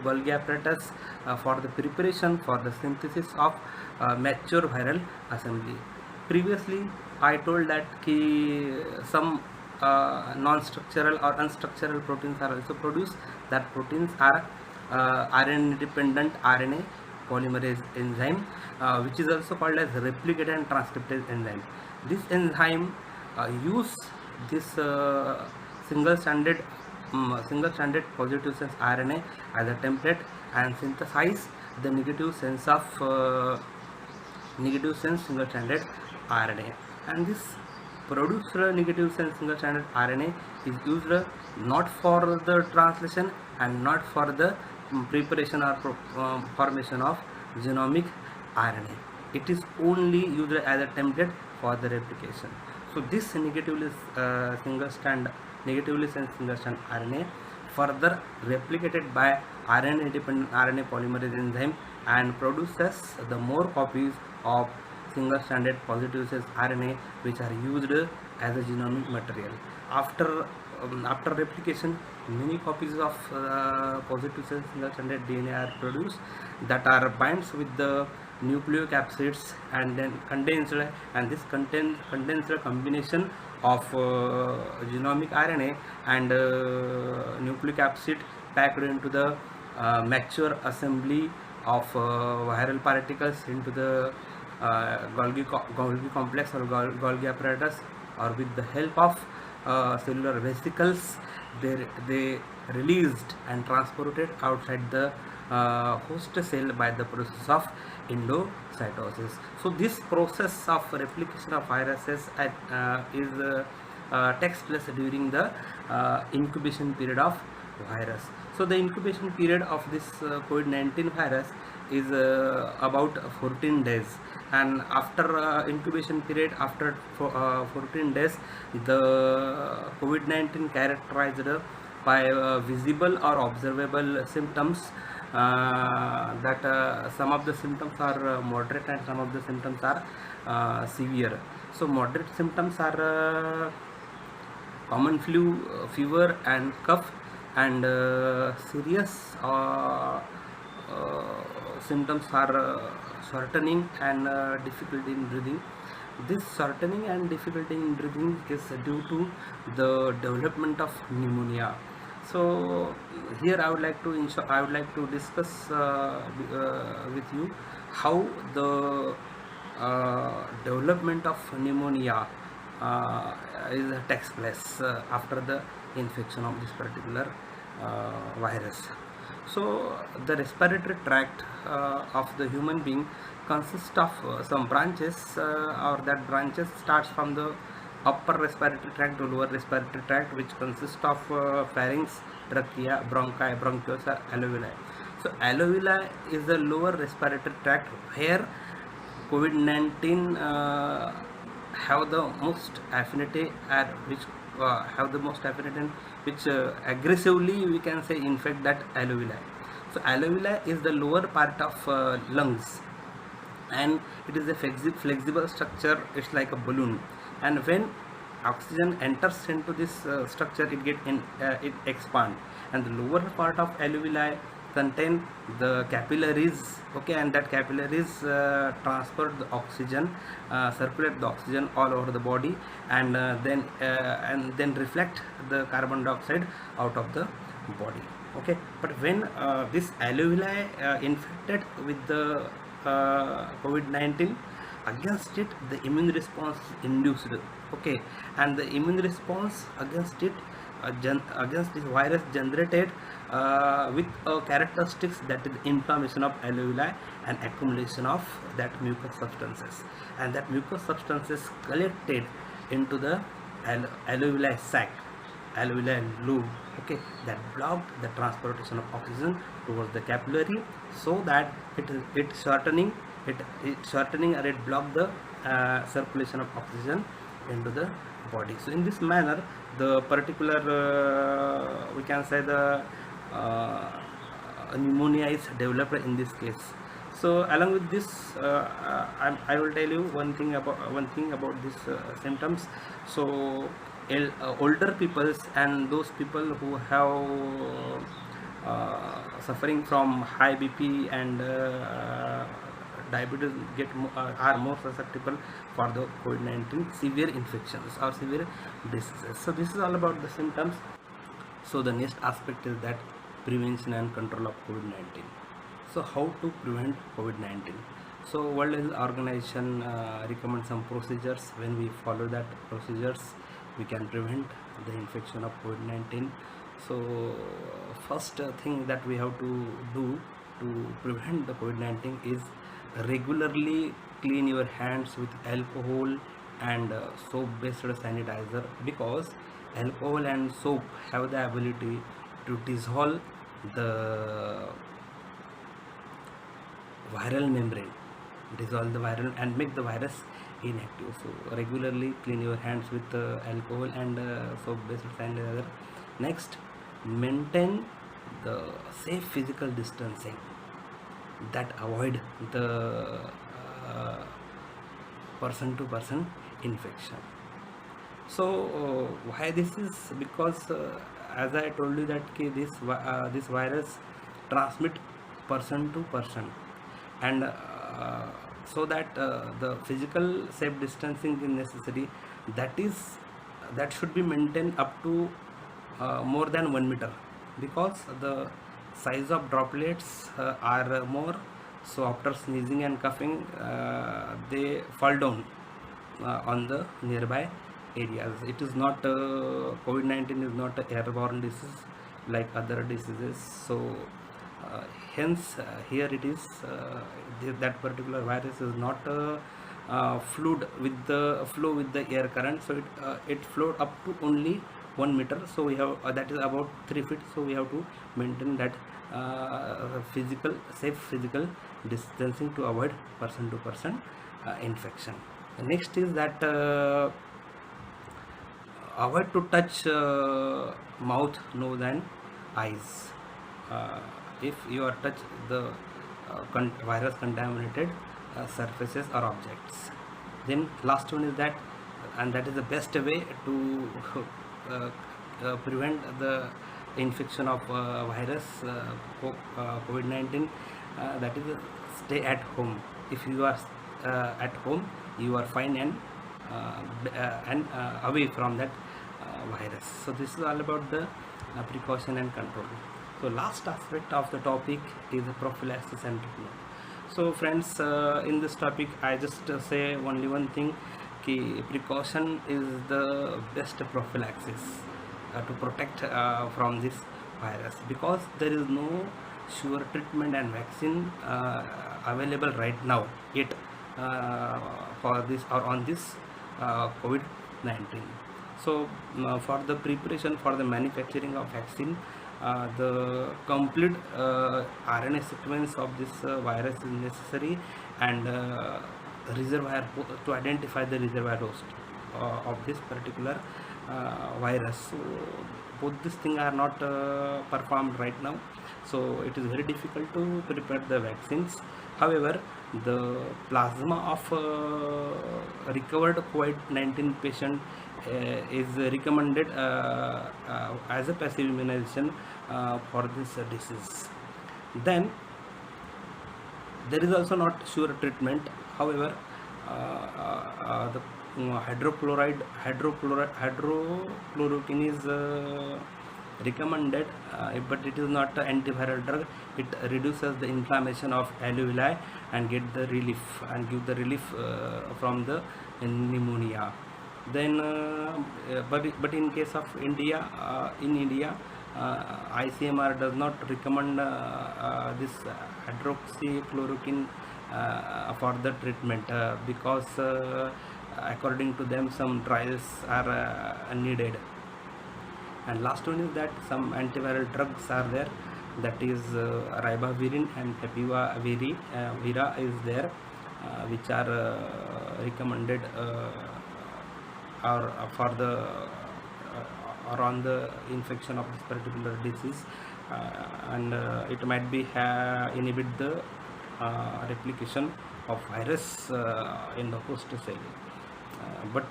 Golgi apparatus for the preparation for the synthesis of mature viral assembly. Previously I told that some non-structural or unstructural proteins are also produced. That proteins are RNA dependent RNA polymerase enzyme, which is also called as replicate and transcriptase enzyme. This enzyme use this single-stranded positive sense RNA as a template and synthesize the negative sense single-stranded RNA, and this produced negative sense single-stranded RNA is used not for the translation and not for the preparation or formation of genomic RNA. It is only used as a template for the replication. So this negatively single-strand RNA further replicated by RNA dependent RNA polymerase enzyme and produces the more copies of single-stranded positive sense RNA, which are used as a genomic material. After replication, many copies of positive sense single-stranded DNA are produced that are binds with the nucleocapsids and then condensed, and this condensed combination of genomic RNA and nucleocapsid packed into the mature assembly of viral particles into the Golgi complex or Golgi apparatus, or with the help of cellular vesicles, they released and transported outside the host cell by the process of endocytosis. So this process of replication of viruses takes place during the incubation period of virus. So the incubation period of this COVID-19 virus is about 14 days, and after incubation period, after 14 days, the COVID-19 characterized by visible or observable symptoms, that some of the symptoms are moderate and some of the symptoms are severe. So moderate symptoms are common flu, fever and cough, and serious symptoms are shortening and difficulty in breathing. This shortening and difficulty in breathing is due to the development of pneumonia. So here I would like to discuss with you how the development of pneumonia takes place after the infection of this particular virus. So the respiratory tract of the human being consists of some branches, or that branches starts from the upper respiratory tract to lower respiratory tract, which consists of pharynx, trachea, bronchi, bronchioles, or alveoli. So alveoli is the lower respiratory tract where COVID-19 have the most affinity, at which which aggressively we can say infect that alveoli. So alveoli is the lower part of lungs, and it is a flexible structure. It's like a balloon, and when oxygen enters into this structure, it expands, and the lower part of alveoli contain the capillaries, okay, and that capillaries transport the oxygen, circulate the oxygen all over the body, and then reflect the carbon dioxide out of the body, okay. But when this alveoli infected with the COVID-19, against it the immune response induced, okay, and the immune response against it against this virus generated with characteristics, that is inflammation of alveoli and accumulation of that mucous substances, and that mucous substances collected into the alveoli sac, alveoli lobe, okay, that blocked the transportation of oxygen towards the capillary, so that it shortening or it blocked the circulation of oxygen into the body. So in this manner, the particular we can say the pneumonia is developed in this case. So along with this, I will tell you one thing about these symptoms. So older peoples and those people who have suffering from high BP and diabetes are more susceptible for the COVID-19 severe infections or severe diseases. So this is all about the symptoms. So the next aspect is that prevention and control of COVID-19. So how to prevent COVID-19? So World Health Organization recommends some procedures. When we follow that procedures, we can prevent the infection of COVID-19. So first thing that we have to do to prevent the COVID-19 is regularly clean your hands with alcohol and soap based sanitizer, because alcohol and soap have the ability to dissolve the viral membrane, dissolve the viral and make the virus inactive. So regularly clean your hands with alcohol and soap based sanitizer. Next, maintain the safe physical distancing that avoid the person to person infection. So why this is? Because as I told you that this virus transmit person to person, and so that the physical safe distancing is necessary. That should be maintained up to more than 1 meter, because the size of droplets are more. So after sneezing and coughing, they fall down on the nearby areas. It is not COVID-19 is not an airborne disease like other diseases. So hence here it is that particular virus is not flow with the air current. So it flowed up to only 1 meter. So we have that is about 3 feet. So we have to maintain that safe physical distancing to avoid person to person infection. The next is that avoid to touch mouth, nose and eyes if you are touch the virus contaminated surfaces or objects. Then last one is that, and that is the best way to prevent the infection of virus COVID-19, that is stay at home. If you are at home, you are fine and away from that virus. So this is all about the precaution and control. So last aspect of the topic is the prophylaxis and treatment. So friends, in this topic I just say only one thing, ki precaution is the best prophylaxis to protect from this virus, because there is no sure treatment and vaccine available right now yet for this or on this COVID-19. So for the preparation for the manufacturing of vaccine, the complete RNA sequence of this virus is necessary, and reservoir to identify the reservoir host of this particular virus. So both these things are not performed right now, so it is very difficult to prepare the vaccines. However, the plasma of recovered COVID-19 patient is recommended as a passive immunization for this disease. Then there is also not sure treatment. However, the hydrochloroquine is recommended, but it is not an antiviral drug. It reduces the inflammation of alveoli and give the relief from the pneumonia. Then but in case of India, ICMR does not recommend this hydroxychloroquine for the treatment, because according to them some trials are needed. And last one is that some antiviral drugs are there, that is ribavirin and vera is there, which are recommended or for the or on the infection of this particular disease, and it might be inhibit the replication of virus in the host cell, but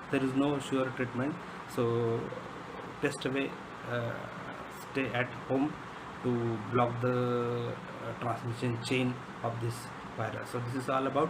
there is no sure treatment. So best way stay at home to block the transmission chain of this virus. So this is all about